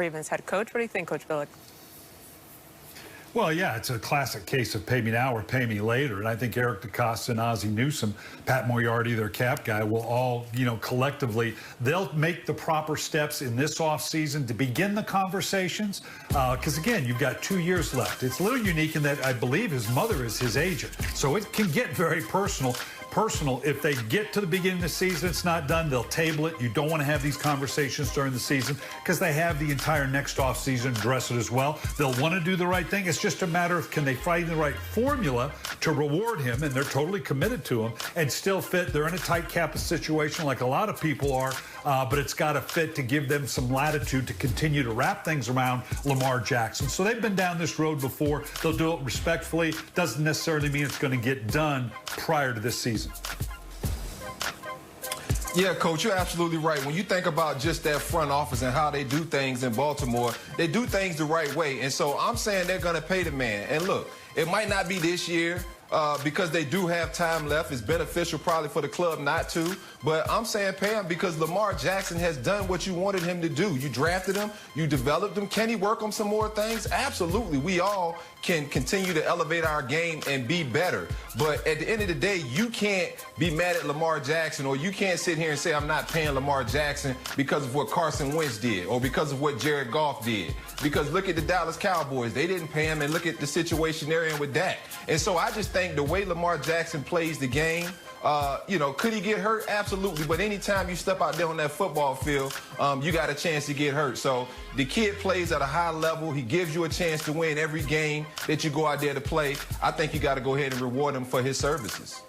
Ravens head coach. What do you think, Coach Billick? Well, yeah, it's a classic case of pay me now or pay me later. And I think Eric DeCosta and Ozzie Newsome, Pat Moriarty, their cap guy, will all, collectively, they'll make the proper steps in this offseason to begin the conversations. Because, again, you've got 2 years left. It's a little unique in that I believe his mother is his agent. So it can get very personal. If they get to the beginning of the season, it's not done, they'll table it. You don't want to have these conversations during the season because they have the entire next offseason to address it as well. They'll want to do the right thing. It's just a matter of can they find the right formula to reward him, and they're totally committed to him, and still fit. They're in a tight cap situation like a lot of people are, but it's got to fit to give them some latitude to continue to wrap things around Lamar Jackson. So they've been down this road before. They'll do it respectfully. Doesn't necessarily mean it's going to get done prior to this season. Yeah, Coach, you're absolutely right. When you think about just that front office and how they do things in Baltimore, they do things the right way. And so I'm saying they're going to pay the man. And look, it might not be this year because they do have time left. It's beneficial probably for the club not to. But I'm saying pay him because Lamar Jackson has done what you wanted him to do. You drafted him. You developed him. Can he work on some more things? Absolutely. We all can continue to elevate our game and be better. But at the end of the day, you can't be mad at Lamar Jackson, or you can't sit here and say I'm not paying Lamar Jackson because of what Carson Wentz did or because of what Jared Goff did. Because look at the Dallas Cowboys. They didn't pay him, and look at the situation they're in with Dak. And so I just think the way Lamar Jackson plays the game, could he get hurt? Absolutely. But anytime you step out there on that football field, you got a chance to get hurt. So the kid plays at a high level. He gives you a chance to win every game that you go out there to play. I think you got to go ahead and reward him for his services.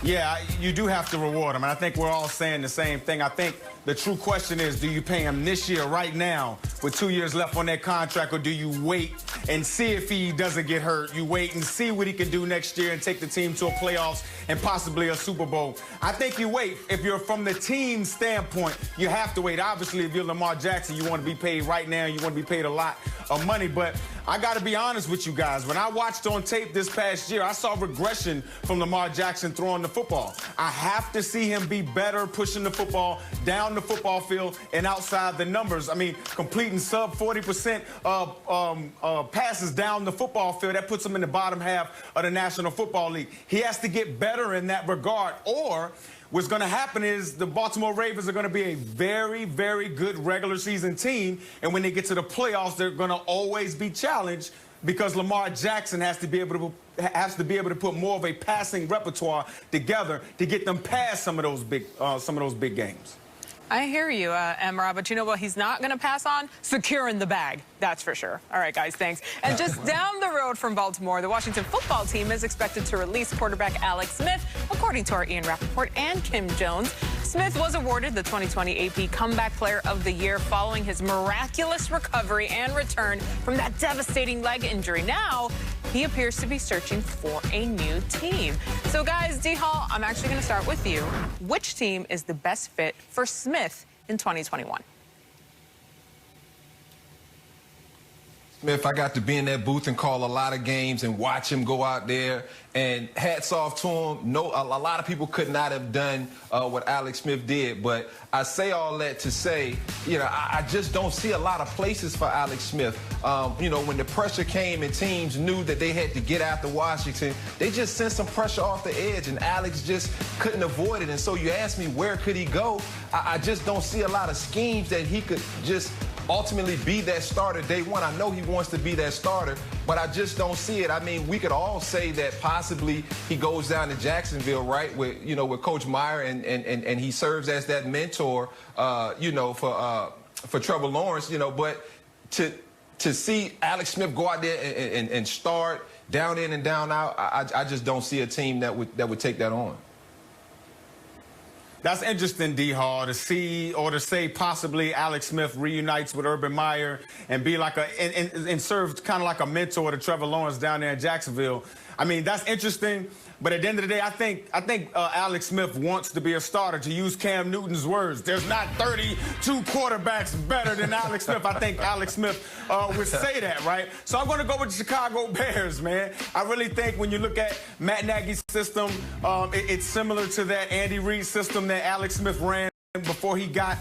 Yeah, you do have to reward him, and I think we're all saying the same thing. I think the true question is, do you pay him this year, right now, with 2 years left on that contract, or do you wait and see if he doesn't get hurt? You wait and see what he can do next year and take the team to a playoffs and possibly a Super Bowl. I think you wait. If you're from the team standpoint, you have to wait. Obviously, if you're Lamar Jackson, you want to be paid right now. You want to be paid a lot of money, but I got to be honest with you guys. When I watched on tape this past year, I saw regression from Lamar Jackson throwing the football. I have to see him be better pushing the football down the football field and outside the numbers. I mean, completing sub 40% passes down the football field. That puts him in the bottom half of the National Football League. He has to get better in that regard, or what's going to happen is the Baltimore Ravens are going to be a very, very good regular season team, and when they get to the playoffs, they're going to always be challenged because Lamar Jackson has to be able to put more of a passing repertoire together to get them past some of those big games. I hear you, Emra, but you know what he's not going to pass on? Securing the bag. That's for sure. All right, guys, thanks. And just down the road from Baltimore, the Washington football team is expected to release quarterback Alex Smith, according to our Ian Rappaport and Kim Jones. Smith was awarded the 2020 AP Comeback Player of the Year following his miraculous recovery and return from that devastating leg injury. Now, he appears to be searching for a new team. So, guys, D-Hall, I'm actually going to start with you. Which team is the best fit for Smith in 2021? Smith, I got to be in that booth and call a lot of games and watch him go out there. And hats off to him. No, a lot of people could not have done what Alex Smith did. But I say all that to say, I just don't see a lot of places for Alex Smith. When the pressure came and teams knew that they had to get after Washington, they just sent some pressure off the edge, and Alex just couldn't avoid it. And so you ask me, where could he go? I just don't see a lot of schemes that he could just ultimately be that starter day one. I know he wants to be that starter, but I just don't see it. I mean, we could all say that possibly he goes down to Jacksonville, right, with Coach Meyer, and he serves as that mentor, for Trevor Lawrence, but to see Alex Smith go out there and start down in and down out, I just don't see a team that would take that on. That's interesting, D-Hall, to see or to say possibly Alex Smith reunites with Urban Meyer and be like and serve kind of like a mentor to Trevor Lawrence down there in Jacksonville. I mean, that's interesting. But at the end of the day, I think Alex Smith wants to be a starter. To use Cam Newton's words, there's not 32 quarterbacks better than Alex Smith. I think Alex Smith would say that, right? So I'm going to go with the Chicago Bears, man. I really think when you look at Matt Nagy's system, it's similar to that Andy Reid system that Alex Smith ran before he got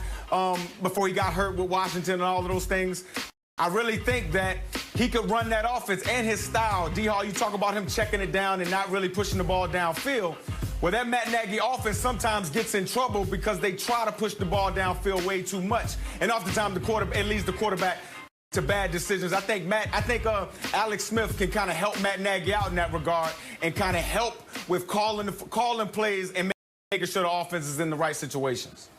before he got hurt with Washington and all of those things. I really think that he could run that offense and his style. D-Hall, you talk about him checking it down and not really pushing the ball downfield. Well, that Matt Nagy offense sometimes gets in trouble because they try to push the ball downfield way too much. And oftentimes it leads the quarterback to bad decisions. I think Alex Smith can kind of help Matt Nagy out in that regard and kind of help with calling plays and making sure the offense is in the right situations.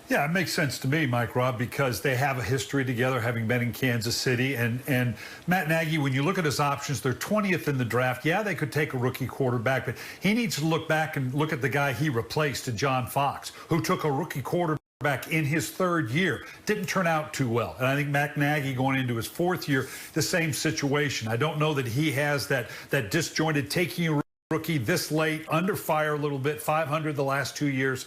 Yeah, it makes sense to me, Mike Rob, because they have a history together, having been in Kansas City. And Matt Nagy, when you look at his options, they're 20th in the draft. Yeah, they could take a rookie quarterback, but he needs to look back and look at the guy he replaced, John Fox, who took a rookie quarterback in his third year. Didn't turn out too well. And I think Matt Nagy going into his fourth year, the same situation. I don't know that he has that disjointed taking a rookie this late, under fire a little bit, 500 the last 2 years.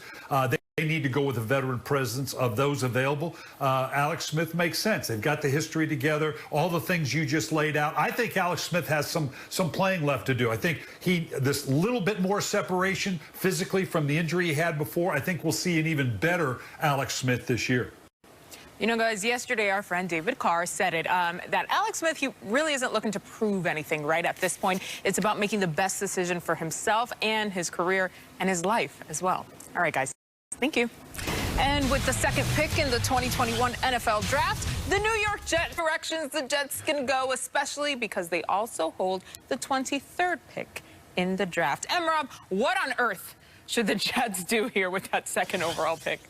They need to go with a veteran presence of those available. Alex Smith makes sense. They've got the history together, all the things you just laid out. I think Alex Smith has some playing left to do. I think this little bit more separation physically from the injury he had before, I think we'll see an even better Alex Smith this year. You know, guys, yesterday our friend David Carr said it, that Alex Smith, he really isn't looking to prove anything right at this point. It's about making the best decision for himself and his career and his life as well. All right, guys. Thank you. And with the second pick in the 2021 NFL Draft, the New York Jets directions the Jets can go, especially because they also hold the 23rd pick in the draft. Rob, what on earth should the Jets do here with that second overall pick?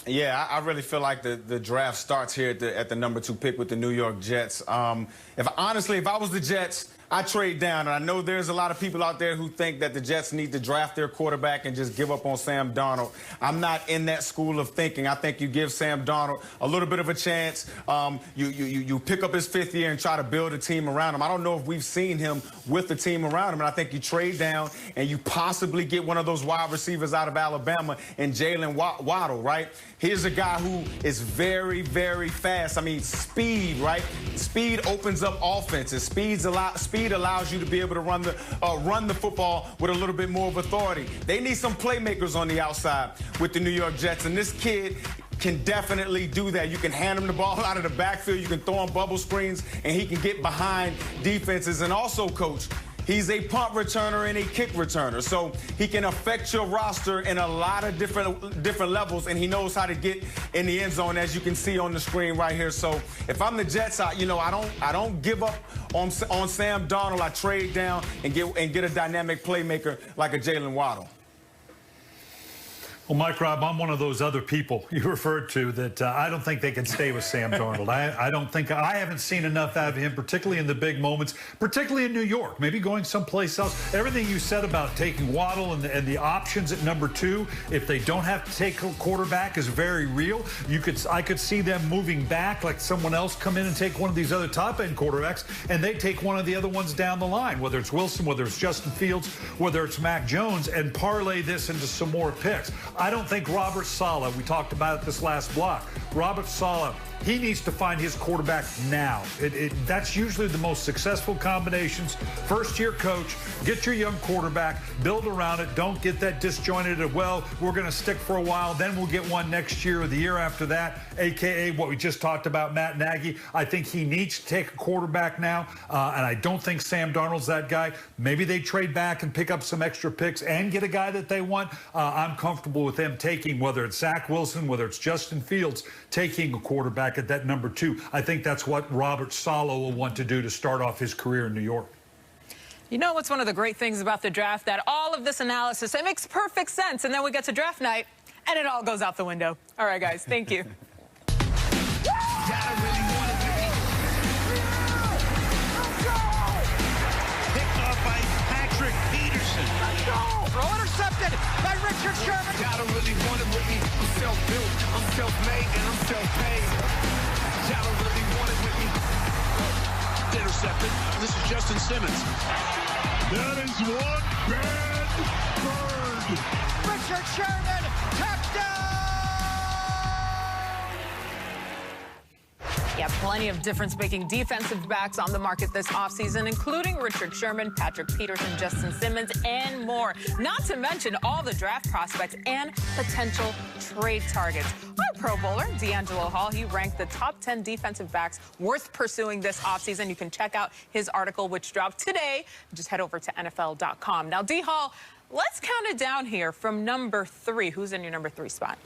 Yeah, I really feel like the draft starts here at the number 2 pick with the New York Jets. If I was the Jets, I trade down. And I know there's a lot of people out there who think that the Jets need to draft their quarterback and just give up on Sam Darnold. I'm not in that school of thinking. I think you give Sam Darnold a little bit of a chance. You pick up his 5th year and try to build a team around him. I don't know if we've seen him with the team around him. And I think you trade down and you possibly get one of those wide receivers out of Alabama and Jalen Waddle, right? Here's a guy who is very, very fast. I mean, speed, right? Speed opens up offenses. Speed allows you to be able to run the football with a little bit more of authority. They need some playmakers on the outside with the New York Jets, and this kid can definitely do that. You can hand him the ball out of the backfield. You can throw him bubble screens, and he can get behind defenses. And also, Coach, he's a punt returner and a kick returner, so he can affect your roster in a lot of different levels, and he knows how to get in the end zone, as you can see on the screen right here. So if I'm the Jets, I don't give up on Sam Darnold. I trade down and get a dynamic playmaker like a Jalen Waddle. Well, Mike Rob, I'm one of those other people you referred to that I don't think they can stay with Sam Darnold. I haven't seen enough out of him, particularly in the big moments, particularly in New York, maybe going someplace else. Everything you said about taking Waddle and the options at number 2, if they don't have to take a quarterback, is very real. I could see them moving back, like someone else come in and take one of these other top-end quarterbacks, and they take one of the other ones down the line, whether it's Wilson, whether it's Justin Fields, whether it's Mac Jones, and parlay this into some more picks. I don't think Robert Saleh, we talked about it this last block, Robert Saleh, he needs to find his quarterback now. That's usually the most successful combinations. First-year coach, get your young quarterback, build around it. Don't get that disjointed, well, we're going to stick for a while, then we'll get one next year or the year after that, a.k.a. what we just talked about, Matt Nagy. I think he needs to take a quarterback now, and I don't think Sam Darnold's that guy. Maybe they trade back and pick up some extra picks and get a guy that they want. I'm comfortable with them taking, whether it's Zach Wilson, whether it's Justin Fields, taking a quarterback at that number 2. I think that's what Robert Saleh will want to do to start off his career in New York. You know what's one of the great things about the draft? That all of this analysis, it makes perfect sense. And then we get to draft night, and it all goes out the window. All right, guys, thank you. Throw intercepted by Richard Sherman. Y'all don't really want it with me. I'm self-built, I'm self-made, and I'm self-paid. Y'all don't really want it with me. Intercepted. This is Justin Simmons. That is one bad bird. Richard Sherman, touchdown! Yeah, plenty of difference-making defensive backs on the market this offseason, including Richard Sherman, Patrick Peterson, Justin Simmons, and more. Not to mention all the draft prospects and potential trade targets. Our Pro Bowler, D'Angelo Hall, he ranked the top 10 defensive backs worth pursuing this offseason. You can check out his article, which dropped today. Just head over to NFL.com. Now, D. Hall, let's count it down here from number 3. Who's in your number 3 spot?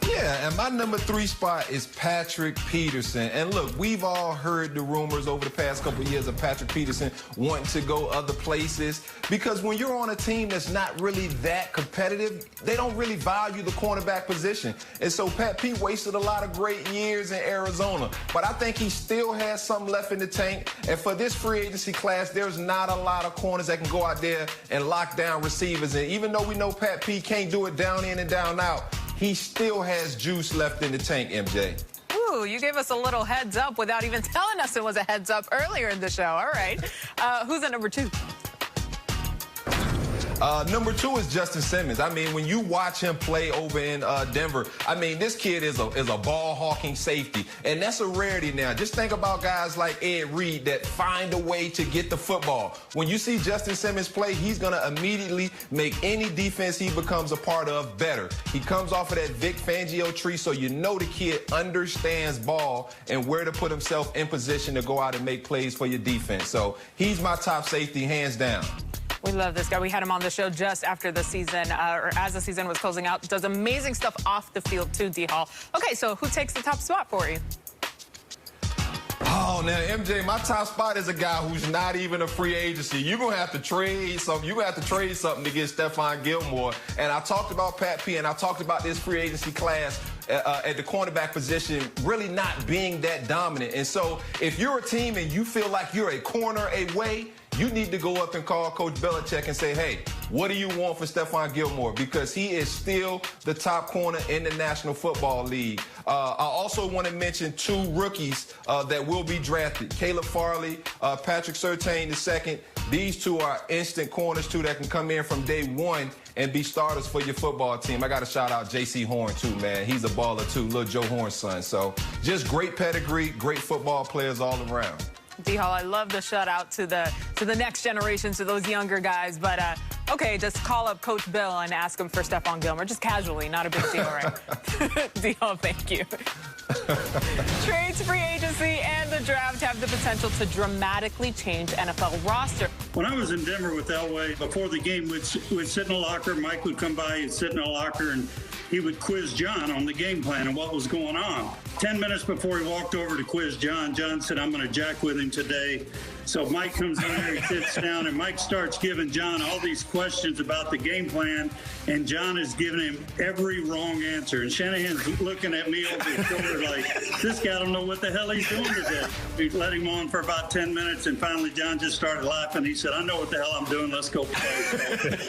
Yeah, and my number 3 spot is Patrick Peterson. And look, we've all heard the rumors over the past couple of years of Patrick Peterson wanting to go other places, because when you're on a team that's not really that competitive, they don't really value the cornerback position. And so Pat Pete wasted a lot of great years in Arizona, but I think he still has something left in the tank. And for this free agency class, there's not a lot of corners that can go out there and lock down receivers. And even though we know Pat Pete can't do it down in and down out, he still has juice left in the tank, MJ. Ooh, you gave us a little heads up without even telling us it was a heads up earlier in the show. All right. Who's at number 2? Number 2 is Justin Simmons. I mean, when you watch him play over in Denver, I mean, this kid is a ball-hawking safety, and that's a rarity now. Just think about guys like Ed Reed that find a way to get the football. When you see Justin Simmons play, he's going to immediately make any defense he becomes a part of better. He comes off of that Vic Fangio tree, so you know the kid understands ball and where to put himself in position to go out and make plays for your defense. So he's my top safety, hands down. We love this guy. We had him on the show just after the season, or as the season was closing out. Does amazing stuff off the field, too, D. Hall. Okay, so who takes the top spot for you? Oh, now, MJ, my top spot is a guy who's not even a free agency. You're going to have to trade something. You're going to have to trade something to get Stephon Gilmore. And I talked about Pat P, and I talked about this free agency class at the cornerback position really not being that dominant. And so if you're a team and you feel like you're a corner away, you need to go up and call Coach Belichick and say, hey, what do you want for Stephon Gilmore? Because he is still the top corner in the National Football League. I also want to mention 2 rookies that will be drafted. Caleb Farley, Patrick Surtain II. These 2 are instant corners, too, that can come in from day 1 and be starters for your football team. I got to shout out J.C. Horn, too, man. He's a baller, too, little Joe Horn's son. So just great pedigree, great football players all around. D. Hall, I love the shout out to the next generation, to those younger guys. But okay, just call up Coach Bill and ask him for Stephon Gilmore, just casually, not a big deal, right? D. Hall, thank you. Trades, free agency, and the draft have the potential to dramatically change NFL roster. When I was in Denver with Elway, before the game, we'd sit in a locker. Mike would come by, he'd sit in a locker, and he would quiz John on the game plan and what was going on. 10 minutes before he walked over to quiz John, John said, I'm going to jack with him today. So Mike comes in there, he sits down, and Mike starts giving John all these questions about the game plan, and John is giving him every wrong answer. And Shanahan's looking at me over his shoulder like, this guy don't know what the hell he's doing today. We let him on for about 10 minutes, and finally John just started laughing. He said, I know what the hell I'm doing. Let's go play.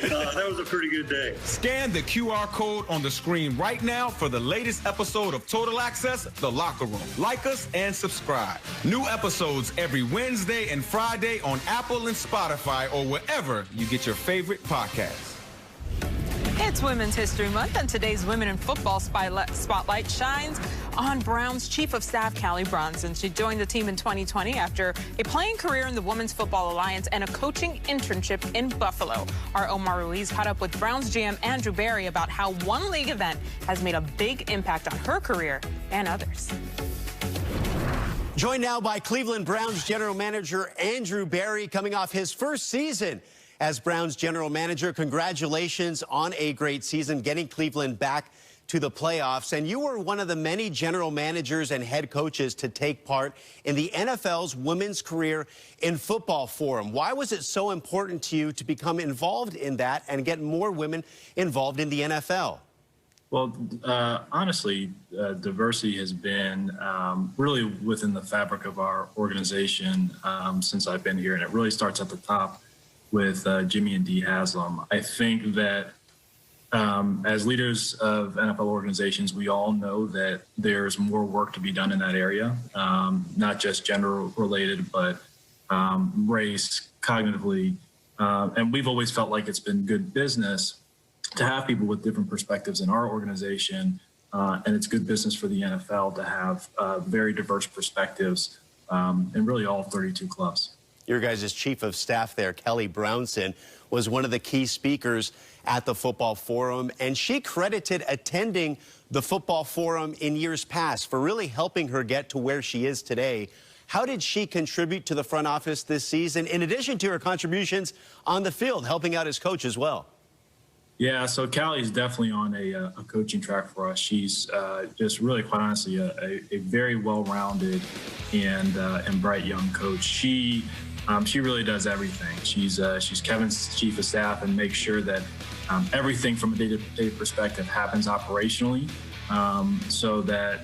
So, that was a pretty good day. Scan the QR code on the screen right now for the latest episode of Total Access, The Locker Room. Like us and subscribe. New episodes every Wednesday and Friday on Apple and Spotify or wherever you get your favorite podcasts. It's Women's History Month, and today's Women in Football Spotlight shines on Browns Chief of Staff Callie Bronson. She joined the team in 2020 after a playing career in the Women's Football Alliance and a coaching internship in Buffalo. Our Omar Ruiz caught up with Browns GM Andrew Berry about how one league event has made a big impact on her career and others. Joined now by Cleveland Browns General Manager Andrew Berry, coming off his first season as Browns General Manager. Congratulations on a great season, getting Cleveland back to the playoffs. And you were one of the many general managers and head coaches to take part in the NFL's Women's Career in Football Forum. Why was it so important to you to become involved in that and get more women involved in the NFL? Well, honestly, diversity has been really within the fabric of our organization since I've been here, and it really starts at the top with Jimmy and Dee Haslam. I think that as leaders of NFL organizations, we all know that there's more work to be done in that area, not just gender related, but race, cognitively, and we've always felt like it's been good business to have people with different perspectives in our organization and it's good business for the NFL to have very diverse perspectives in really all 32 clubs. Your guys' chief of staff there, Kelly Brownson, was one of the key speakers at the Football Forum, and she credited attending the Football Forum in years past for really helping her get to where she is today. How did she contribute to the front office this season, in addition to her contributions on the field, helping out as coach as well? Yeah, so Callie's definitely on a coaching track for us. She's just really, quite honestly, a very well-rounded and bright young coach. She really does everything. She's Kevin's chief of staff and makes sure that everything from a day-to-day perspective happens operationally, so that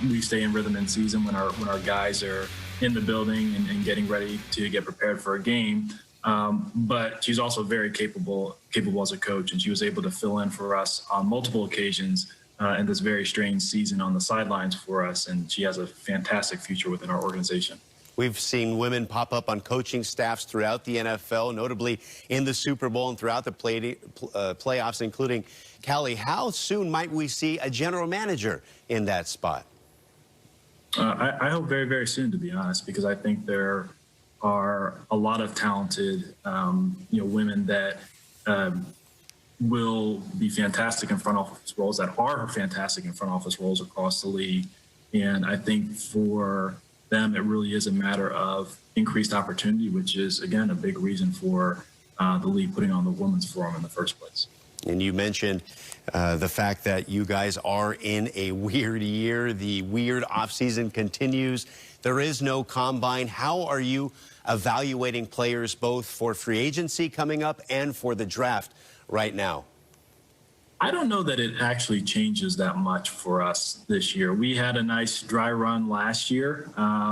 we stay in rhythm in season when our guys are in the building and getting ready to get prepared for a game. But she's also very capable as a coach, and she was able to fill in for us on multiple occasions in this very strange season on the sidelines for us, and she has a fantastic future within our organization. We've seen women pop up on coaching staffs throughout the NFL, notably in the Super Bowl and throughout the playoffs, including Callie. How soon might we see a general manager in that spot? I hope very, very soon, to be honest, because I think there are a lot of talented, women that will be fantastic in front office roles, that are fantastic in front office roles across the league. And I think for them, it really is a matter of increased opportunity, which is, again, a big reason for the league putting on the Women's Forum in the first place. And you mentioned the fact that you guys are in a weird year. The weird offseason continues. There is no combine. How are you evaluating players both for free agency coming up and for the draft right now? I don't know that it actually changes that much for us this year. We had a nice dry run last year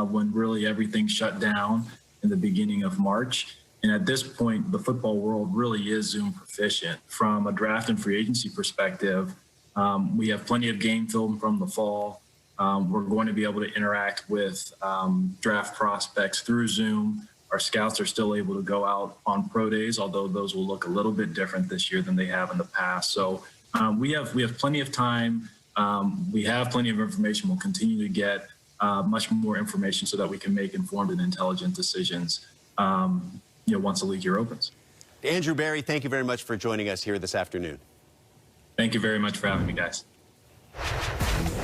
when really everything shut down in the beginning of March. And at this point, the football world really is Zoom proficient. From a draft and free agency perspective, we have plenty of game film from the fall. We're going to be able to interact with draft prospects through Zoom. Our scouts are still able to go out on pro days, although those will look a little bit different this year than they have in the past. So we have plenty of time. We have plenty of information. We'll continue to get much more information so that we can make informed and intelligent decisions once the league year opens. Andrew Berry, thank you very much for joining us here this afternoon. Thank you very much for having me, guys.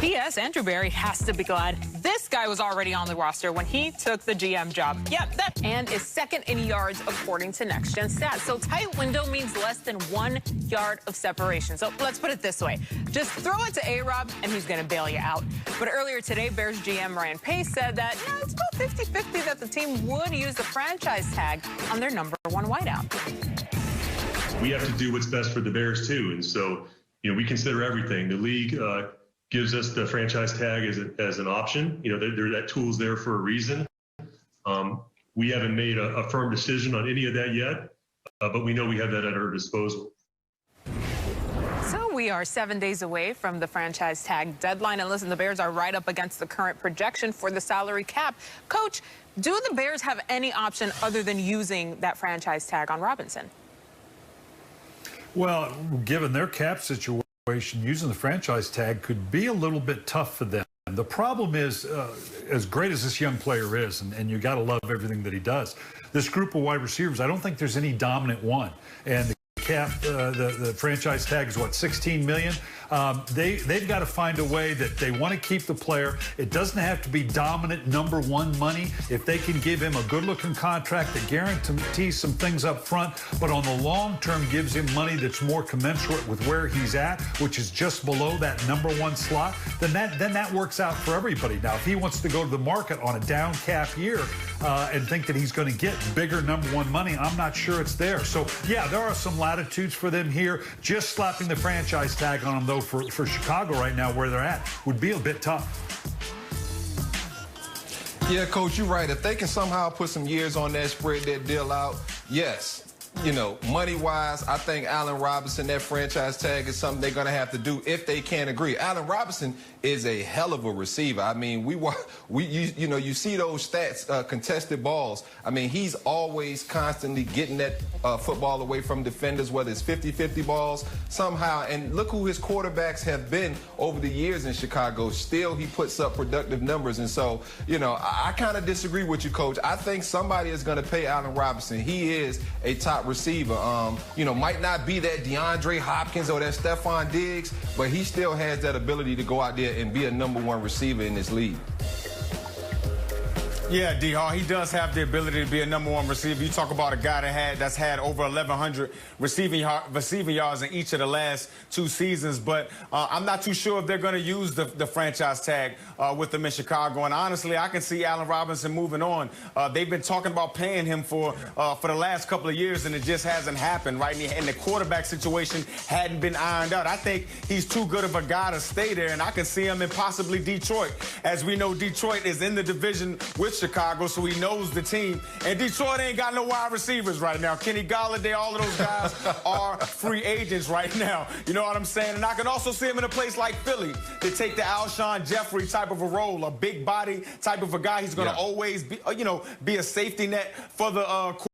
P.S. Andrew Berry has to be glad this guy was already on the roster when he took the GM job. Yep, and is second in yards according to Next Gen Stats. So tight window means less than 1 yard of separation. So let's put it this way. Just throw it to A-Rob and he's going to bail you out. But earlier today, Bears GM Ryan Pace said that it's about 50-50 that the team would use the franchise tag on their #1 wideout. We have to do what's best for the Bears too. And so, we consider everything. The league gives us the franchise tag as an option. That tool's there for a reason. We haven't made a firm decision on any of that yet, but we know we have that at our disposal. So we are 7 days away from the franchise tag deadline. And listen, the Bears are right up against the current projection for the salary cap. Coach, do the Bears have any option other than using that franchise tag on Robinson? Well, given their cap situation, using the franchise tag could be a little bit tough for them. The problem is, as great as this young player is, and you got to love everything that he does, this group of wide receivers, I don't think there's any dominant one. And the cap, the franchise tag is what, $16 million? They've got to find a way that they want to keep the player. It doesn't have to be dominant #1 money. If they can give him a good-looking contract that guarantees some things up front, but on the long term gives him money that's more commensurate with where he's at, which is just below that #1 slot, then that works out for everybody. Now, if he wants to go to the market on a down cap year and think that he's going to get bigger #1 money, I'm not sure it's there. So, yeah, there are some latitudes for them here. Just slapping the franchise tag on them, though, for Chicago right now, where they're at, would be a bit tough. Yeah, Coach, you're right. If they can somehow put some years on that, spread that deal out, yes. you know, money-wise, I think Allen Robinson, that franchise tag is something they're going to have to do if they can't agree. Allen Robinson is a hell of a receiver. I mean, you see those stats, contested balls. I mean, he's always constantly getting that football away from defenders, whether it's 50-50 balls somehow. And look who his quarterbacks have been over the years in Chicago. Still, he puts up productive numbers. And so, you know, I kind of disagree with you, Coach. I think somebody is going to pay Allen Robinson. He is a top receiver. You know, might not be that DeAndre Hopkins or that Stephon Diggs, but he still has that ability to go out there and be a #1 receiver in this league. Yeah, D-Hall, he does have the ability to be a #1 receiver. You talk about a guy that's had over 1,100 receiving yards in each of the last 2 seasons, but I'm not too sure if they're going to use the franchise tag with them in Chicago. And honestly, I can see Allen Robinson moving on. They've been talking about paying him for the last couple of years, and it just hasn't happened, right? And the quarterback situation hadn't been ironed out. I think he's too good of a guy to stay there, and I can see him in possibly Detroit. As we know, Detroit is in the division with Chicago, so he knows the team. And Detroit ain't got no wide receivers right now. Kenny Golladay, all of those guys are free agents right now. You know what I'm saying? And I can also see him in a place like Philly to take the Alshon Jeffrey type of a role, a big body type of a guy. He's going to always be, be a safety net for the